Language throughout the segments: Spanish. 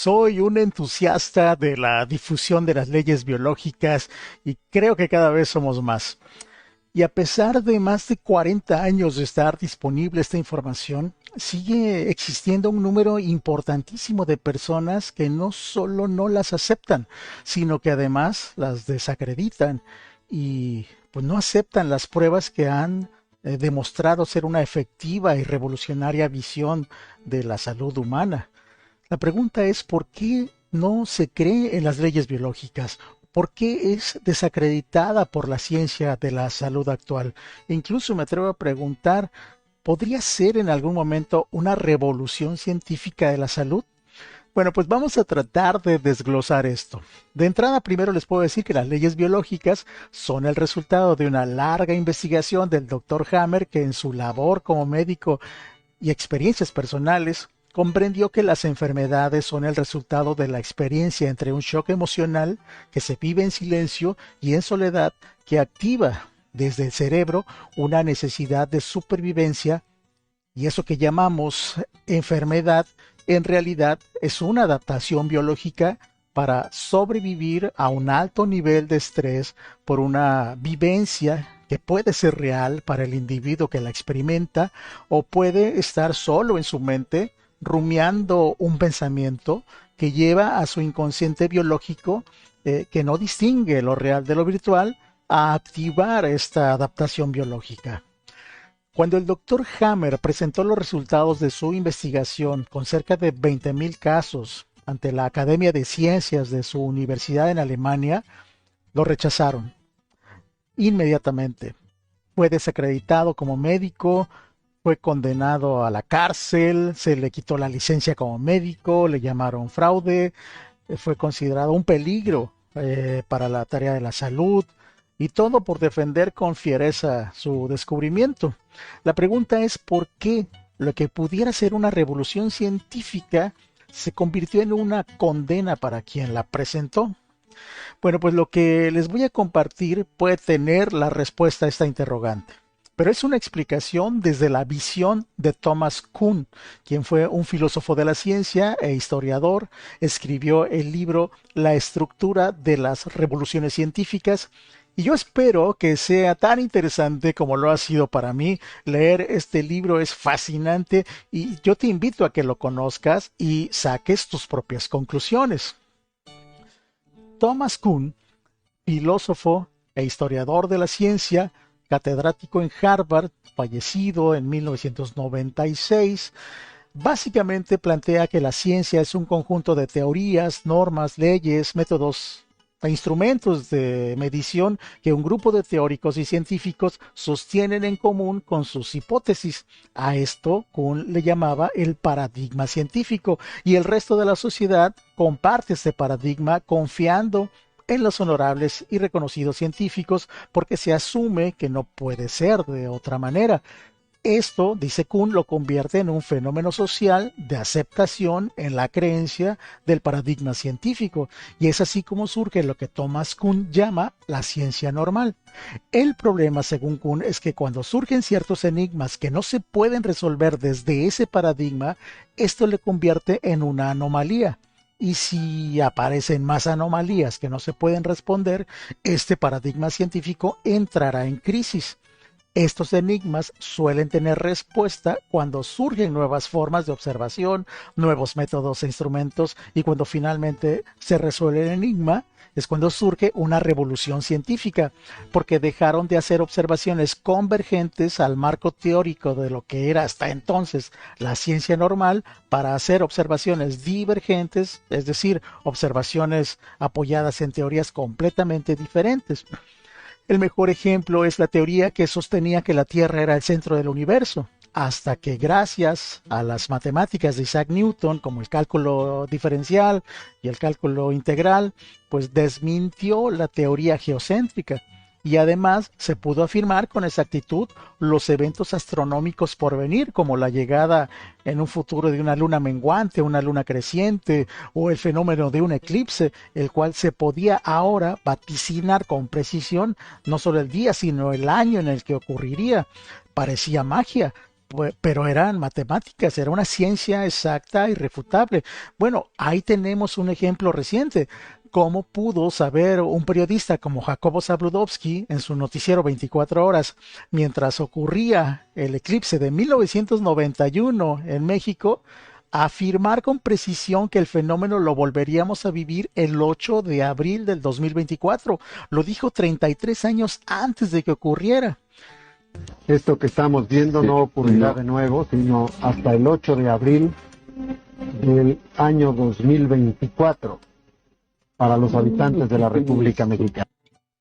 Soy un entusiasta de la difusión de las leyes biológicas y creo que cada vez somos más. Y a pesar de más de 40 años de estar disponible esta información, sigue existiendo un número importantísimo de personas que no solo no las aceptan, sino que además las desacreditan y pues no aceptan las pruebas que han demostrado ser una efectiva y revolucionaria visión de la salud humana. La pregunta es, ¿por qué no se cree en las leyes biológicas? ¿Por qué es desacreditada por la ciencia de la salud actual? E incluso me atrevo a preguntar, ¿podría ser en algún momento una revolución científica de la salud? Bueno, pues vamos a tratar de desglosar esto. De entrada, primero les puedo decir que las leyes biológicas son el resultado de una larga investigación del Dr. Hammer, que en su labor como médico y experiencias personales, comprendió que las enfermedades son el resultado de la experiencia entre un shock emocional que se vive en silencio y en soledad, que activa desde el cerebro una necesidad de supervivencia, y eso que llamamos enfermedad en realidad es una adaptación biológica para sobrevivir a un alto nivel de estrés por una vivencia que puede ser real para el individuo que la experimenta, o puede estar solo en su mente rumiando un pensamiento que lleva a su inconsciente biológico, que no distingue lo real de lo virtual, a activar esta adaptación biológica. Cuando el doctor Hammer presentó los resultados de su investigación con cerca de 20,000 casos ante la Academia de Ciencias de su universidad en Alemania, lo rechazaron inmediatamente. Fue desacreditado como médico, fue condenado a la cárcel, se le quitó la licencia como médico, le llamaron fraude, fue considerado un peligro para la tarea de la salud, y todo por defender con fiereza su descubrimiento. La pregunta es por qué lo que pudiera ser una revolución científica se convirtió en una condena para quien la presentó. Bueno, pues lo que les voy a compartir puede tener la respuesta a esta interrogante, pero es una explicación desde la visión de Thomas Kuhn, quien fue un filósofo de la ciencia e historiador. Escribió el libro La estructura de las revoluciones científicas, y yo espero que sea tan interesante como lo ha sido para mí. Leer este libro es fascinante y yo te invito a que lo conozcas y saques tus propias conclusiones. Thomas Kuhn, filósofo e historiador de la ciencia, catedrático en Harvard, fallecido en 1996, básicamente plantea que la ciencia es un conjunto de teorías, normas, leyes, métodos e instrumentos de medición que un grupo de teóricos y científicos sostienen en común con sus hipótesis. A esto Kuhn le llamaba el paradigma científico, y el resto de la sociedad comparte este paradigma confiando en los honorables y reconocidos científicos, porque se asume que no puede ser de otra manera. Esto, dice Kuhn, lo convierte en un fenómeno social de aceptación en la creencia del paradigma científico, y es así como surge lo que Thomas Kuhn llama la ciencia normal. El problema, según Kuhn, es que cuando surgen ciertos enigmas que no se pueden resolver desde ese paradigma, esto le convierte en una anomalía. Y si aparecen más anomalías que no se pueden responder, este paradigma científico entrará en crisis. Estos enigmas suelen tener respuesta cuando surgen nuevas formas de observación, nuevos métodos e instrumentos, y cuando finalmente se resuelve el enigma es cuando surge una revolución científica, porque dejaron de hacer observaciones convergentes al marco teórico de lo que era hasta entonces la ciencia normal, para hacer observaciones divergentes, es decir, observaciones apoyadas en teorías completamente diferentes. El mejor ejemplo es la teoría que sostenía que la Tierra era el centro del universo, hasta que gracias a las matemáticas de Isaac Newton, como el cálculo diferencial y el cálculo integral, pues desmintió la teoría geocéntrica. Y además se pudo afirmar con exactitud los eventos astronómicos por venir, como la llegada en un futuro de una luna menguante, una luna creciente, o el fenómeno de un eclipse, el cual se podía ahora vaticinar con precisión no solo el día, sino el año en el que ocurriría. Parecía magia, pero eran matemáticas, era una ciencia exacta, irrefutable. Bueno, ahí tenemos un ejemplo reciente. ¿Cómo pudo saber un periodista como Jacobo Zabludovsky en su noticiero 24 horas, mientras ocurría el eclipse de 1991 en México, afirmar con precisión que el fenómeno lo volveríamos a vivir el 8 de abril del 2024? Lo dijo 33 años antes de que ocurriera. Esto que estamos viendo no ocurrirá de nuevo, sino hasta el 8 de abril del año 2024 para los habitantes de la República Mexicana.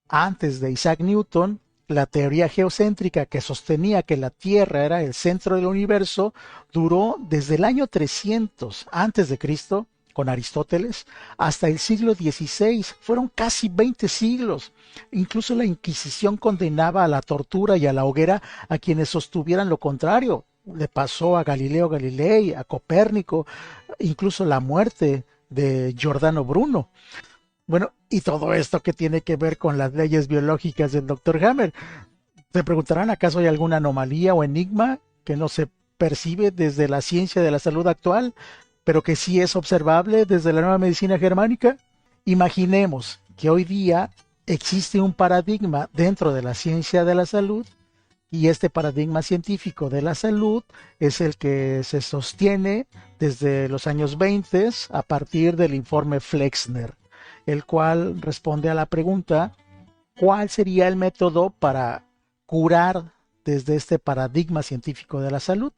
Antes de Isaac Newton, la teoría geocéntrica que sostenía que la Tierra era el centro del universo duró desde el año 300 antes de Cristo con Aristóteles hasta el siglo XVI. Fueron casi 20 siglos. Incluso la Inquisición condenaba a la tortura y a la hoguera a quienes sostuvieran lo contrario. Le pasó a Galileo Galilei, a Copérnico, incluso la muerte de Giordano Bruno. Bueno, y todo esto que tiene que ver con las leyes biológicas del Dr. Hammer. Se preguntarán, ¿acaso hay alguna anomalía o enigma que no se percibe desde la ciencia de la salud actual, pero que sí es observable desde la nueva medicina germánica? Imaginemos que hoy día existe un paradigma dentro de la ciencia de la salud, y este paradigma científico de la salud es el que se sostiene desde los años 20 a partir del informe Flexner, el cual responde a la pregunta: ¿cuál sería el método para curar desde este paradigma científico de la salud?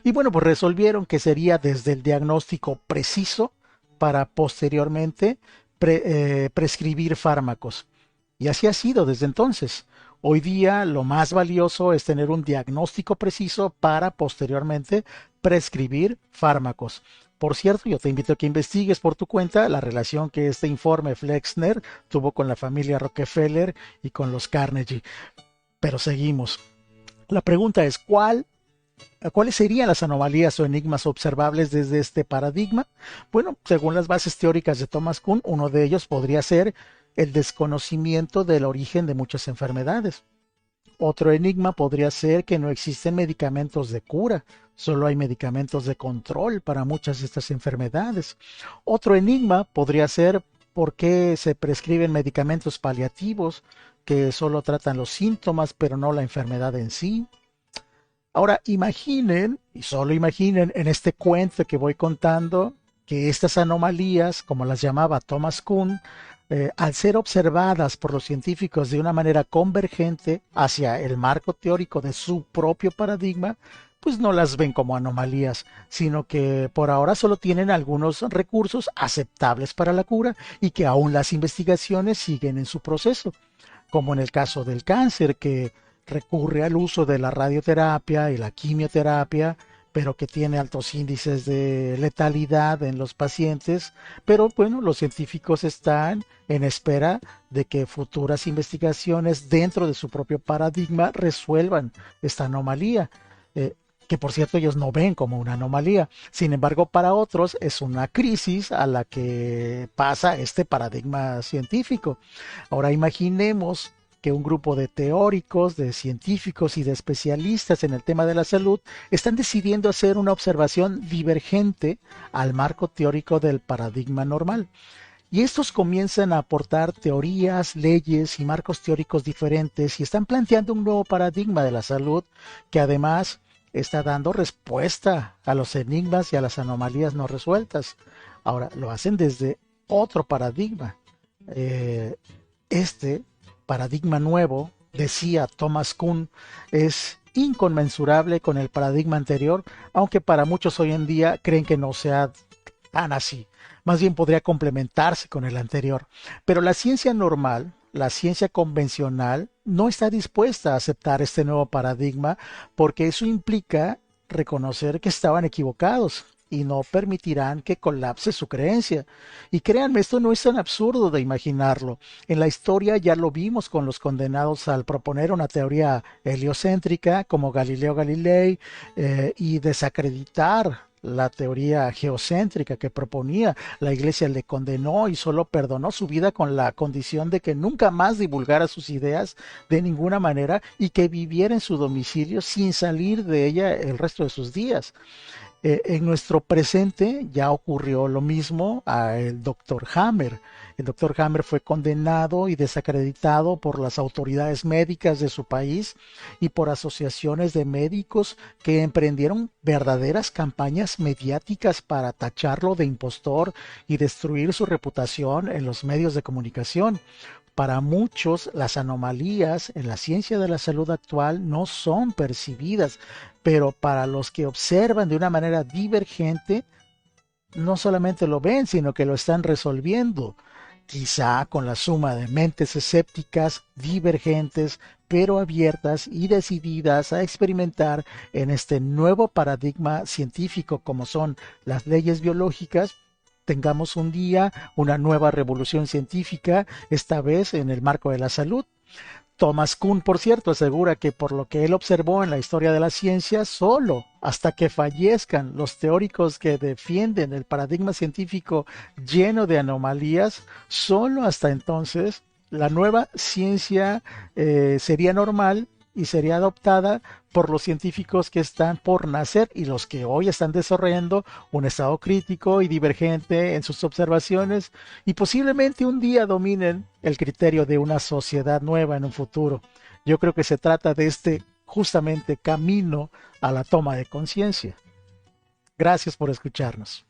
Y bueno, pues resolvieron que sería desde el diagnóstico preciso para posteriormente prescribir fármacos. Y así ha sido desde entonces. Hoy día lo más valioso es tener un diagnóstico preciso para posteriormente prescribir fármacos. Por cierto, yo te invito a que investigues por tu cuenta la relación que este informe Flexner tuvo con la familia Rockefeller y con los Carnegie. Pero seguimos. La pregunta es, ¿cuáles serían las anomalías o enigmas observables desde este paradigma? Bueno, según las bases teóricas de Thomas Kuhn, uno de ellos podría ser el desconocimiento del origen de muchas enfermedades. Otro enigma podría ser que no existen medicamentos de cura, solo hay medicamentos de control para muchas de estas enfermedades. Otro enigma podría ser por qué se prescriben medicamentos paliativos que solo tratan los síntomas pero no la enfermedad en sí. Ahora imaginen, y solo imaginen en este cuento que voy contando, que estas anomalías, como las llamaba Thomas Kuhn, al ser observadas por los científicos de una manera convergente hacia el marco teórico de su propio paradigma, pues no las ven como anomalías, sino que por ahora solo tienen algunos recursos aceptables para la cura y que aún las investigaciones siguen en su proceso, como en el caso del cáncer, que recurre al uso de la radioterapia y la quimioterapia, pero que tiene altos índices de letalidad en los pacientes. Pero bueno, los científicos están en espera de que futuras investigaciones dentro de su propio paradigma resuelvan esta anomalía, que por cierto ellos no ven como una anomalía. Sin embargo, para otros es una crisis a la que pasa este paradigma científico. Ahora imaginemos que un grupo de teóricos, de científicos y de especialistas en el tema de la salud están decidiendo hacer una observación divergente al marco teórico del paradigma normal. Y estos comienzan a aportar teorías, leyes y marcos teóricos diferentes y están planteando un nuevo paradigma de la salud que además está dando respuesta a los enigmas y a las anomalías no resueltas. Ahora, lo hacen desde otro paradigma. Este paradigma nuevo, decía Thomas Kuhn, es inconmensurable con el paradigma anterior, aunque para muchos hoy en día creen que no sea tan así. Más bien podría complementarse con el anterior. Pero la ciencia normal, la ciencia convencional, no está dispuesta a aceptar este nuevo paradigma porque eso implica reconocer que estaban equivocados y no permitirán que colapse su creencia. Y créanme, esto no es tan absurdo de imaginarlo. En la historia ya lo vimos con los condenados al proponer una teoría heliocéntrica como Galileo Galilei y desacreditar la teoría geocéntrica que proponía. La iglesia le condenó y solo perdonó su vida con la condición de que nunca más divulgara sus ideas de ninguna manera y que viviera en su domicilio sin salir de ella el resto de sus días. En nuestro presente ya ocurrió lo mismo a el doctor Hammer. El doctor Hammer fue condenado y desacreditado por las autoridades médicas de su país y por asociaciones de médicos que emprendieron verdaderas campañas mediáticas para tacharlo de impostor y destruir su reputación en los medios de comunicación. Para muchos, las anomalías en la ciencia de la salud actual no son percibidas, pero para los que observan de una manera divergente, no solamente lo ven, sino que lo están resolviendo. Quizá con la suma de mentes escépticas, divergentes, pero abiertas y decididas a experimentar en este nuevo paradigma científico como son las leyes biológicas, tengamos un día una nueva revolución científica, esta vez en el marco de la salud. Thomas Kuhn, por cierto, asegura que por lo que él observó en la historia de la ciencia, solo hasta que fallezcan los teóricos que defienden el paradigma científico lleno de anomalías, solo hasta entonces la nueva ciencia sería normal y sería adoptada por los científicos que están por nacer y los que hoy están desarrollando un estado crítico y divergente en sus observaciones y posiblemente un día dominen el criterio de una sociedad nueva en un futuro. Yo creo que se trata de este justamente camino a la toma de conciencia. Gracias por escucharnos.